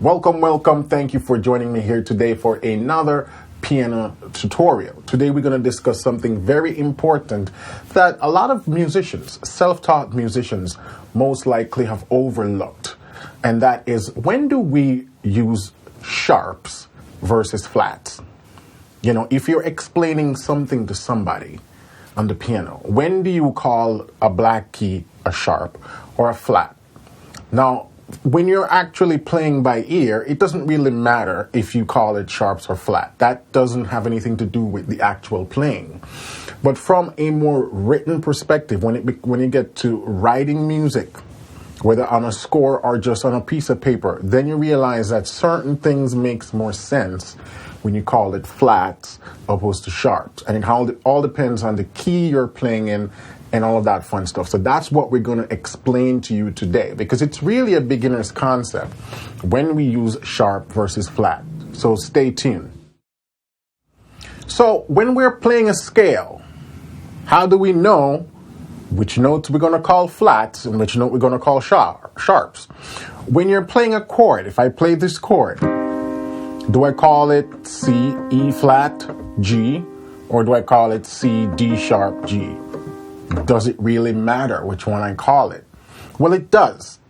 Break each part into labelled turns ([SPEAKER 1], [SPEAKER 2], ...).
[SPEAKER 1] Welcome. Thank you for joining me here today for another piano tutorial. Today we're going to discuss something very important that a lot of musicians, self-taught musicians, most likely have overlooked. And that is, when do we use sharps versus flats? You know, if you're explaining something to somebody on the piano, when do you call a black key a sharp or a flat? Now, when you're actually playing by ear, it doesn't really matter if you call it sharps or flat. That doesn't have anything to do with the actual playing. But from a more written perspective, when you get to writing music, whether on a score or just on a piece of paper, then you realize that certain things makes more sense when you call it flats opposed to sharps. And it all depends on the key you're playing in and all of that fun stuff. So that's what we're going to explain to you today, because it's really a beginner's concept when we use sharp versus flat. So stay tuned. So when we're playing a scale, how do we know which notes we're going to call flats and which note we're going to call sharps? When you're playing a chord, if I play this chord, do I call it C, E flat, G, or do I call it C, D sharp, G? Does it really matter which one I call it? Well, it does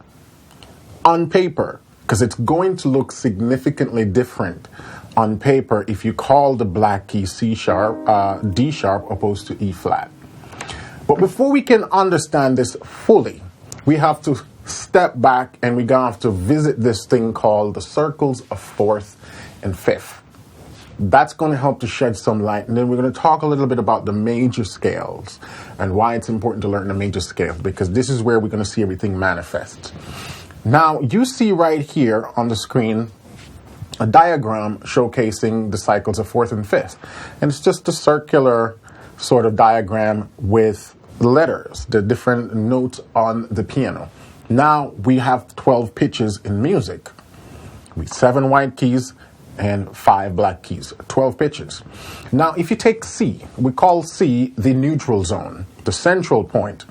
[SPEAKER 1] on paper, because it's going to look significantly different on paper if you call the black key C sharp, D sharp opposed to E flat. But before we can understand this fully, we have to step back and we're going to have to visit this thing called the circles of fourth and fifth. That's going to help to shed some light. And then we're going to talk a little bit about the major scales and why it's important to learn the major scales, because this is where we're going to see everything manifest. Now, you see right here on the screen a diagram showcasing the cycles of fourth and fifth. And it's just a circular sort of diagram with letters, the different notes on the piano. Now, we have 12 pitches in music with 7 white keys and 5 black keys, 12 pitches. Now, if you take C, we call C the neutral zone, the central point.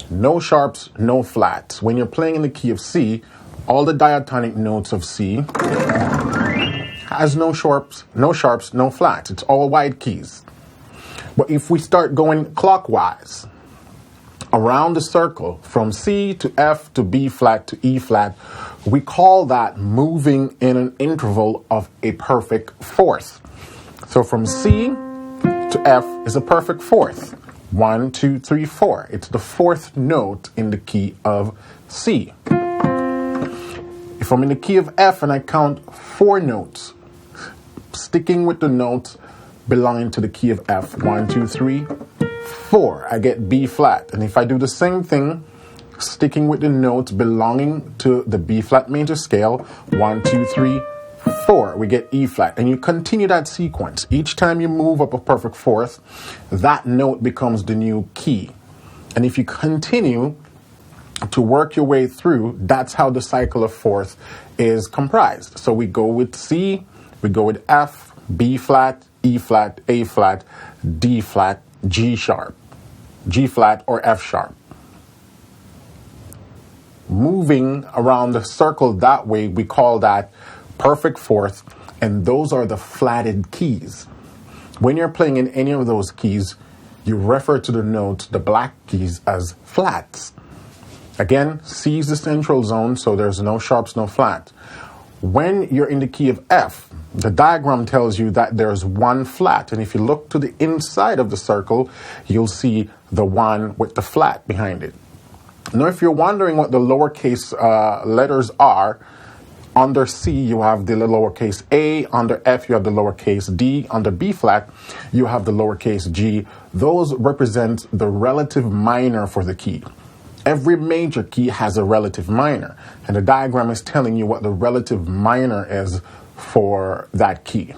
[SPEAKER 1] No sharps, no flats. When you're playing in the key of C, all the diatonic notes of C has no sharps, no flats. It's all white keys. But if we start going clockwise around the circle from C to F to B flat to E flat, we call that moving in an interval of a perfect fourth. So from C to F is a perfect fourth. 1, 2, 3, 4. It's the fourth note in the key of C. If I'm in the key of F and I count 4 notes, sticking with the notes belonging to the key of F, 1, 2, 3, 4, I get B flat. And if I do the same thing, sticking with the notes belonging to the B flat major scale, 1, 2, 3, 4, we get E flat. And you continue that sequence. Each time you move up a perfect fourth, that note becomes the new key. And if you continue to work your way through, that's how the cycle of fourth is comprised. So we go with C, we go with F, B flat, E flat, A flat, D flat, G sharp, G flat, or F sharp. Moving around the circle that way, we call that perfect fourth, and those are the flatted keys. When you're playing in any of those keys, you refer to the notes, the black keys, as flats. Again, C is the central zone, so there's no sharps, no flats. When you're in the key of F, the diagram tells you that there's 1 flat, and if you look to the inside of the circle, you'll see the 1 with the flat behind it. Now, if you're wondering what the lowercase letters are, under C you have the lowercase a, under F you have the lowercase d, under B flat you have the lowercase g. Those represent the relative minor for the key. Every major key has a relative minor, and the diagram is telling you what the relative minor is for that key.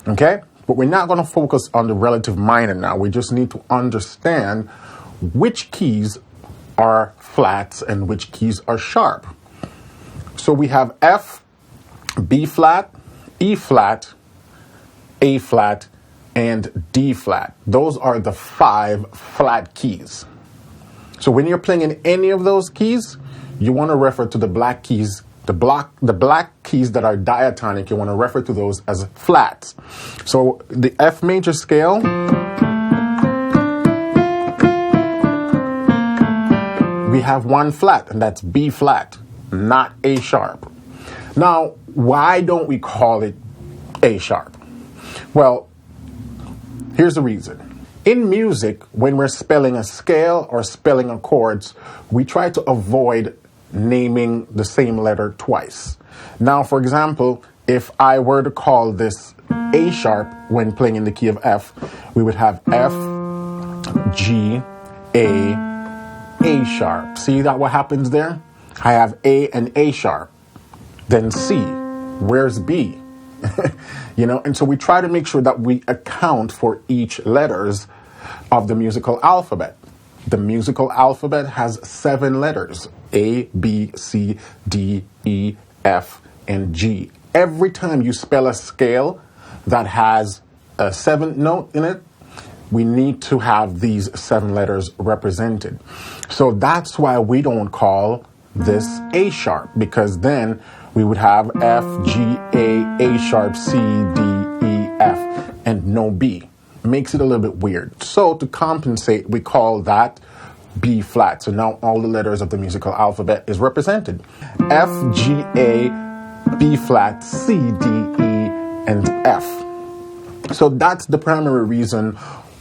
[SPEAKER 1] Okay? But we're not going to focus on the relative minor now. We just need to understand which keys are flats and which keys are sharp. So we have F, B flat, E flat, A flat, and D flat. Those are the 5 flat keys. So when you're playing in any of those keys, you want to refer to the black keys The black keys that are diatonic, you want to refer to those as flats. So the F major scale, we have one flat, and that's B flat, not A sharp. Now, why don't we call it A sharp? Well, here's the reason. In music, when we're spelling a scale or spelling a chords, we try to avoid naming the same letter twice. Now, for example, if I were to call this A sharp when playing in the key of F, we would have F, G, A sharp. See that what happens there? I have A and A sharp. Then C. Where's B? And so we try to make sure that we account for each letters of the musical alphabet. The musical alphabet has 7 letters: A, B, C, D, E, F, and G. Every time you spell a scale that has a 7th note in it, we need to have these 7 letters represented. So that's why we don't call this A sharp, because then we would have F, G, A sharp, C, D, E, F, and no B. Makes it a little bit weird. So to compensate, we call that B flat. So now all the letters of the musical alphabet is represented. F, G, A, B flat, C, D, E, and F. So that's the primary reason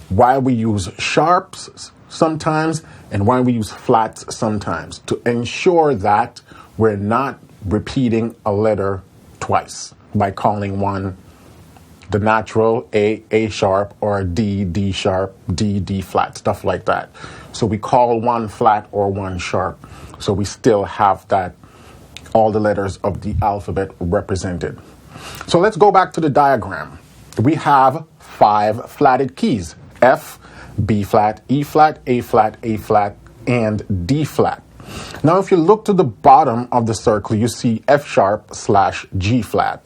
[SPEAKER 1] why we use sharps sometimes and why we use flats sometimes, to ensure that we're not repeating a letter twice by calling one the natural A sharp, or D sharp, D flat, stuff like that. So we call one flat or one sharp. So we still have that, all the letters of the alphabet represented. So let's go back to the diagram. We have 5 flatted keys: F, B flat, E flat, A flat, A flat, and D flat. Now, if you look to the bottom of the circle, you see F sharp / G flat.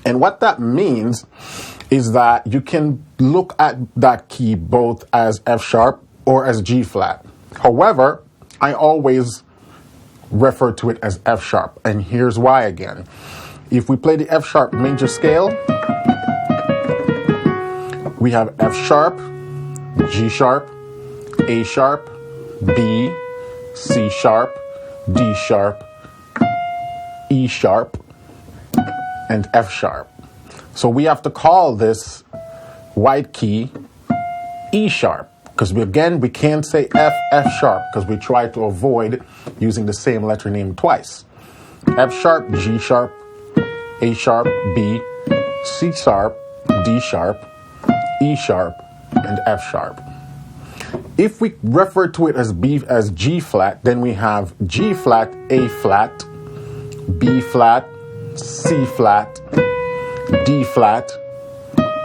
[SPEAKER 1] And what that means is that you can look at that key both as F sharp or as G flat. However, I always refer to it as F sharp, and here's why again. If we play the F sharp major scale, we have F sharp, G sharp, A sharp, B, C sharp, D sharp, E sharp, and F sharp. So we have to call this white key E sharp, because we can't say F sharp, because we try to avoid using the same letter name twice. F sharp, G sharp, A sharp, B, C sharp, D sharp, E sharp, and F sharp. If we refer to it as G flat, then we have G flat, A flat, B flat, C flat, D flat,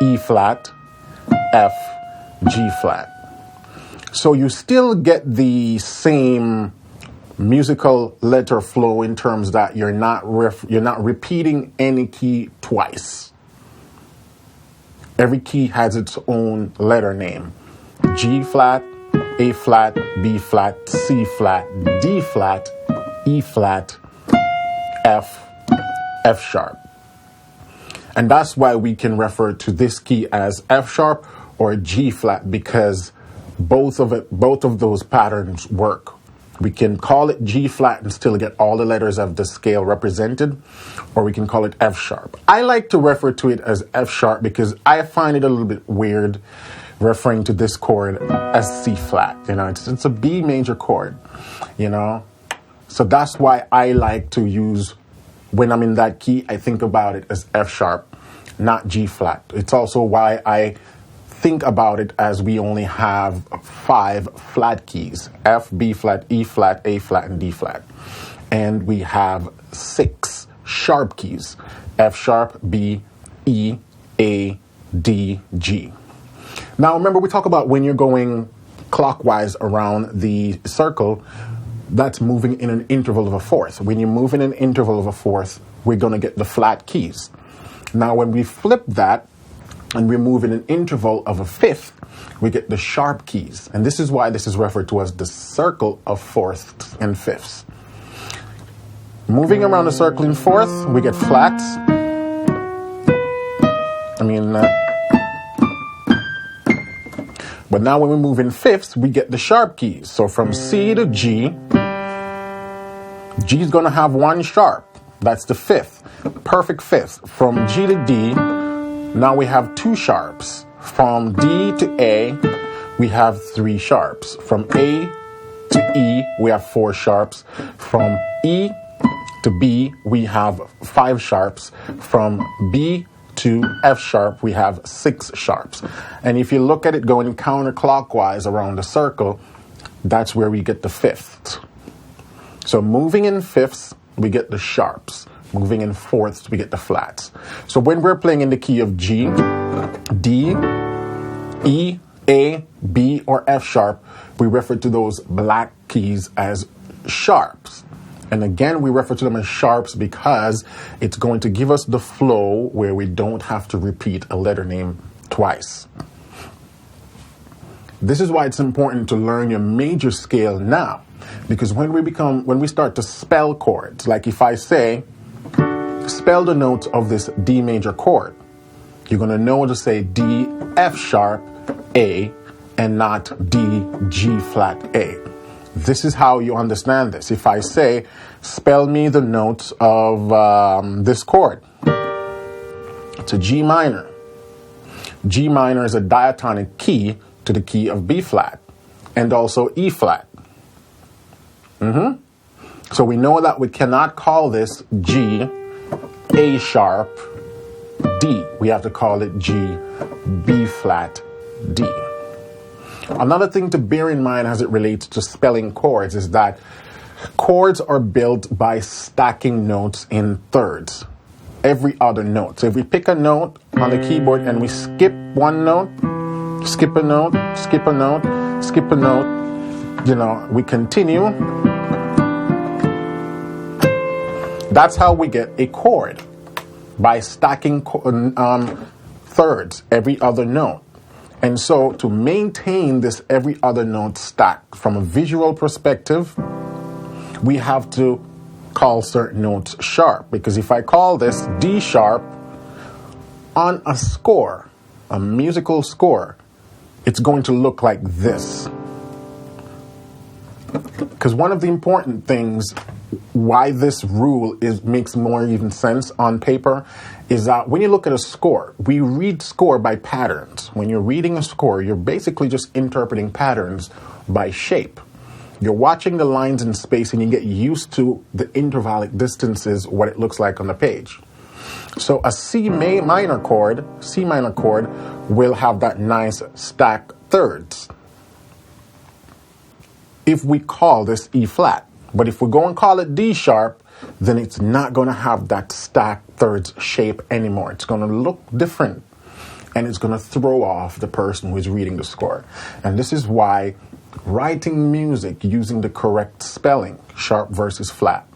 [SPEAKER 1] E flat, F, G flat. So you still get the same musical letter flow in terms that you're not repeating any key twice. Every key has its own letter name: G flat, A flat, B flat, C flat, D flat, E flat, F sharp. And that's why we can refer to this key as F sharp or G flat, because both of those patterns work. We can call it G flat and still get all the letters of the scale represented, or we can call it F sharp. I like to refer to it as F sharp because I find it a little bit weird referring to this chord as C flat. It's a B major chord, So that's why I like to use, when I'm in that key, I think about it as F sharp, not G flat. It's also why I think about it as we only have 5 flat keys: F, B flat, E flat, A flat, and D flat. And we have 6 sharp keys: F sharp, B, E, A, D, G. Now remember, we talk about when you're going clockwise around the circle, that's moving in an interval of a fourth. When you move in an interval of a fourth, we're going to get the flat keys. Now when we flip that and we move in an interval of a fifth, we get the sharp keys. And this is why this is referred to as the circle of fourths and fifths. Moving around the circle in fourth, we get flats. But now when we move in fifths, we get the sharp keys. So from C to G, G is going to have one sharp. That's the fifth, perfect fifth. From G to D, now we have two sharps. From D to A, we have three sharps. From A to E, we have four sharps. From E to B, we have five sharps. From B to F sharp, we have six sharps. And if you look at it going counterclockwise around the circle, that's where we get the fifth. So moving in fifths, we get the sharps. Moving in fourths, we get the flats. So when we're playing in the key of G, D, E, A, B, or F sharp, we refer to those black keys as sharps. And again, we refer to them as sharps because it's going to give us the flow where we don't have to repeat a letter name twice. This is why it's important to learn your major scale now. Because when we start to spell chords, like if I say, spell the notes of this D major chord, you're going to know to say D, F sharp, A, and not D, G flat, A. This is how you understand this. If I say, spell me the notes of this chord, it's a G minor. G minor is a diatonic key to the key of B flat and also E flat. So we know that we cannot call this G, A sharp, D. We have to call it G, B flat, D. Another thing to bear in mind as it relates to spelling chords is that chords are built by stacking notes in thirds, every other note. So if we pick a note on the keyboard and we skip one note, skip a note, skip a note, skip a note, we continue. That's how we get a chord, by stacking thirds, every other note. And so to maintain this every other note stack from a visual perspective, we have to call certain notes sharp. Because if I call this D sharp on a score, a musical score, it's going to look like this. Because one of the important things why this rule makes more even sense on paper is that when you look at a score, we read score by patterns. When you're reading a score, you're basically just interpreting patterns by shape. You're watching the lines in space and you get used to the intervallic distances, what it looks like on the page. So a C minor chord will have that nice stack thirds. If we call this E flat. But if we go and call it D sharp, then it's not going to have that stack thirds shape anymore. It's going to look different. And it's going to throw off the person who is reading the score. And this is why writing music using the correct spelling, sharp versus flat,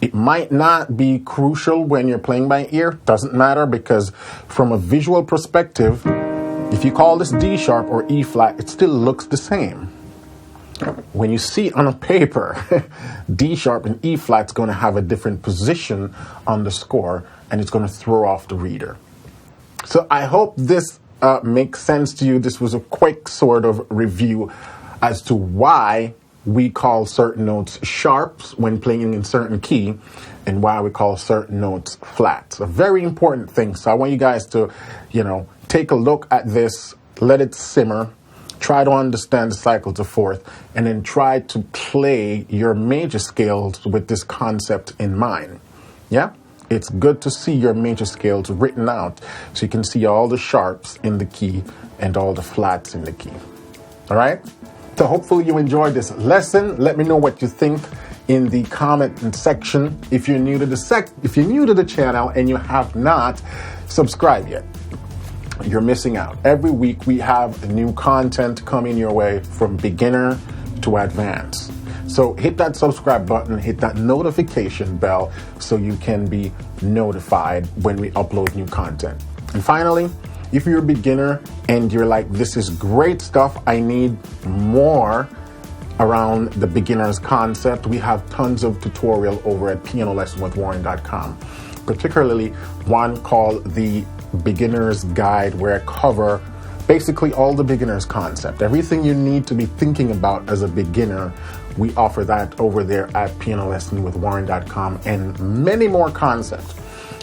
[SPEAKER 1] it might not be crucial when you're playing by ear. Doesn't matter, because from a visual perspective, if you call this D sharp or E flat, it still looks the same. When you see it on a paper, D sharp and E flat is going to have a different position on the score, and it's going to throw off the reader. So I hope this makes sense to you. This was a quick sort of review as to why we call certain notes sharps when playing in certain key, and why we call certain notes flats. A very important thing. So I want you guys to, take a look at this, let it simmer. Try to understand the cycle to fourth, and then try to play your major scales with this concept in mind. Yeah? It's good to see your major scales written out so you can see all the sharps in the key and all the flats in the key. All right? So hopefully you enjoyed this lesson. Let me know what you think in the comment section. If you're new to the channel and you have not subscribed yet, you're missing out. Every week we have new content coming your way from beginner to advanced. So hit that subscribe button, hit that notification bell so you can be notified when we upload new content. And finally, if you're a beginner and you're like, this is great stuff, I need more around the beginner's concept, we have tons of tutorial over at pianolessonwithwarren.com, particularly one called the Beginner's Guide, where I cover basically all the beginner's concept. Everything you need to be thinking about as a beginner, we offer that over there at pianolessonwithwarren.com, and many more concepts.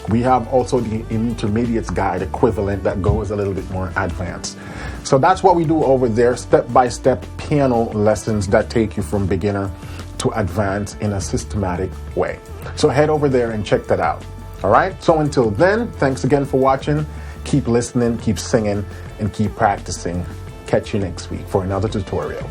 [SPEAKER 1] We have also the Intermediate's Guide equivalent that goes a little bit more advanced. So that's what we do over there, step-by-step piano lessons that take you from beginner to advanced in a systematic way. So head over there and check that out. All right? So until then, thanks again for watching. Keep listening, keep singing, and keep practicing. Catch you next week for another tutorial.